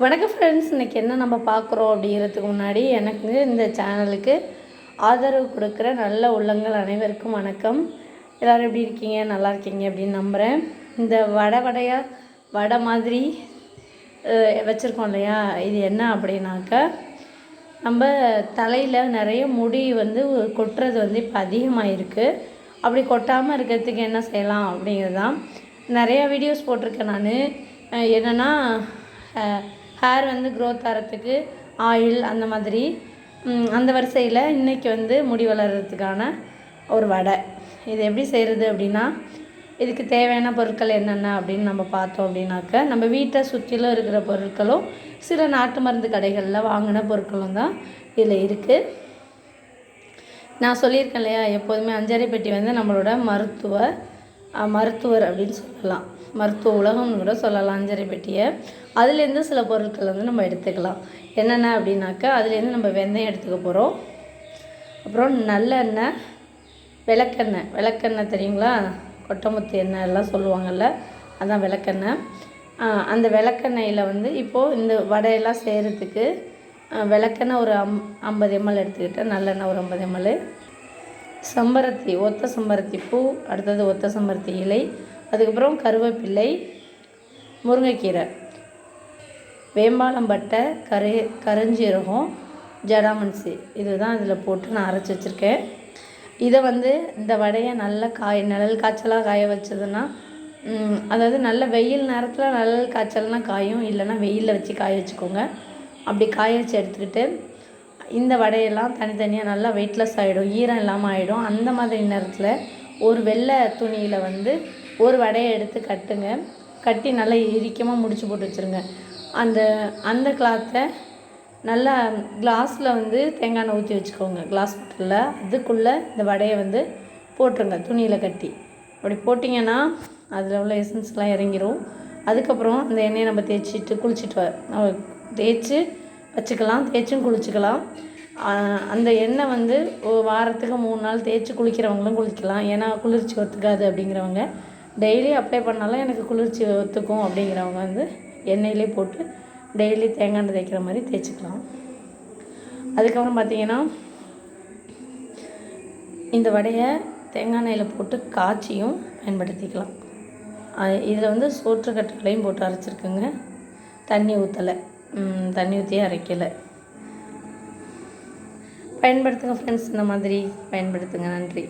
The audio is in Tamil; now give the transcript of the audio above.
வணக்கம் ஃப்ரெண்ட்ஸ், இன்றைக்கி என்ன நம்ம பார்க்குறோம் அப்படிங்கிறதுக்கு முன்னாடி எனக்கு இந்த சேனலுக்கு ஆதரவு கொடுக்குற நல்ல உள்ளங்கள் அனைவருக்கும் வணக்கம். எல்லோரும் எப்படி இருக்கீங்க? நல்லா இருக்கீங்க அப்படின்னு நம்புகிறேன். இந்த வடை மாதிரி வச்சுருக்கோம் இல்லையா, இது என்ன அப்படின்னாக்கா, நம்ம தலையில் நிறைய முடி கொட்டுறது இப்போ அதிகமாக இருக்குது. அப்படி கொட்டாமல் இருக்கிறதுக்கு என்ன செய்யலாம் அப்படிங்கிறது தான் நிறையா வீடியோஸ் போட்டிருக்கேன் நான். என்னென்னா ஹேர் க்ரோத் ஆகிறதுக்கு ஆயில் அந்த மாதிரி, அந்த வரிசையில் இன்றைக்கி முடி வளர்கிறதுக்கான ஒரு வடை. இது எப்படி செய்கிறது அப்படின்னா, இதுக்கு தேவையான பொருட்கள் என்னென்ன அப்படின்னு நம்ம பார்த்தோம் அப்படின்னாக்க, நம்ம வீட்டை சுற்றிலும் இருக்கிற பொருட்களும் சில நாட்டு மருந்து கடைகளில் வாங்கின பொருட்களும் தான் இதில் இருக்குது. நான் சொல்லியிருக்கேன் இல்லையா, எப்போதுமே அஞ்சரை பெட்டி நம்மளோட மருத்துவர் அப்படின்னு சொல்லலாம், மருத்துவ உலகம்னு கூட சொல்லலாம் அஞ்சரை பெட்டியை. அதுலேருந்து சில பொருட்கள் நம்ம எடுத்துக்கலாம். என்னென்ன அப்படின்னாக்கா, அதுலேருந்து நம்ம வெந்தயம் எடுத்துக்க போகிறோம். அப்புறம் நல்லெண்ணெய், விளக்கெண்ணெய் தெரியுங்களா, கொட்டமுத்து எண்ணெய் எல்லாம் சொல்லுவாங்கள்ல, அதுதான் விளக்கெண்ணெய். அந்த விளக்கெண்ணெயில் இப்போது இந்த வடையெல்லாம் செய்கிறதுக்கு விளக்கெண்ணெய் ஒரு 50 ml எடுத்துக்கிட்டேன், நல்லெண்ணெய் ஒரு 50 ml, செம்பருத்தி, ஒத்த செம்பருத்தி பூ, அடுத்தது ஒத்த செம்பருத்தி இலை, அதுக்கப்புறம் கருவேப்பிள்ளை, முருங்கைக்கீரை, வேம்பாலம்பட்டை, கருஞ்சீரகம், ஜடாமன்சி, இதுதான் இதில் போட்டு நான் அரைச்சி வச்சுருக்கேன். இதை இந்த வடையை நல்லா நிழல் காய்ச்சலாக காய வச்சதுன்னா, அதாவது நல்ல வெயில் நேரத்தில் நிழல் காய்ச்சல்னா காயும், இல்லைன்னா வெயிலில் வச்சு காய வச்சுக்கோங்க. அப்படி காய வச்சு எடுத்துக்கிட்டு இந்த வடையெல்லாம் தனித்தனியாக நல்லா வெயிட்லெஸ் ஆகிடும், ஈரம் இல்லாமல் ஆகிடும். அந்த மாதிரி நேரத்தில் ஒரு வெள்ளை துணியில் ஒரு வடையை எடுத்து கட்டி நல்லா இறுக்கமாக முடிச்சு போட்டு வச்சுருங்க. அந்த கிளாத்தை நல்லா கிளாஸில் தேங்காய் எண்ணெய் ஊற்றி வச்சுக்கோங்க, கிளாஸ் பாட்டிலில். அதுக்குள்ளே இந்த வடையை போட்டுருங்க, துணியில் கட்டி. அப்படி போட்டிங்கன்னா அதில் உள்ள எசன்ஸ்லாம் இறங்கிடும். அதுக்கப்புறம் அந்த எண்ணெயை நம்ம தேய்ச்சி வச்சுக்கலாம், தேய்ச்சும் குளிச்சுக்கலாம். அந்த எண்ணெய் வாரத்துக்கு 3 நாள் தேய்ச்சி குளிக்கிறவங்களும் குளிக்கலாம். ஏன்னா குளிர்ச்சி ஒத்துக்காது அப்படிங்கிறவங்க, டெய்லி அப்ளை பண்ணாலும் எனக்கு குளிர்ச்சி ஒத்துக்கும் அப்படிங்கிறவங்க எண்ணெயிலே போட்டு டெய்லி தேங்காய் எண்ணெய் தேய்க்கிற மாதிரி தேய்ச்சிக்கலாம். அதுக்கப்புறம் பார்த்திங்கன்னா, இந்த வடையை தேங்காய் எண்ணெயில் போட்டு காய்ச்சியும் பயன்படுத்திக்கலாம். இதில் சோற்றுக்கற்றைகளையும் போட்டு அரைச்சிருக்குங்க, தண்ணி ஊற்றியே அரைக்கலை. பயன்படுத்துங்க ஃப்ரெண்ட்ஸ், இந்த மாதிரி பயன்படுத்துங்க. நன்றி.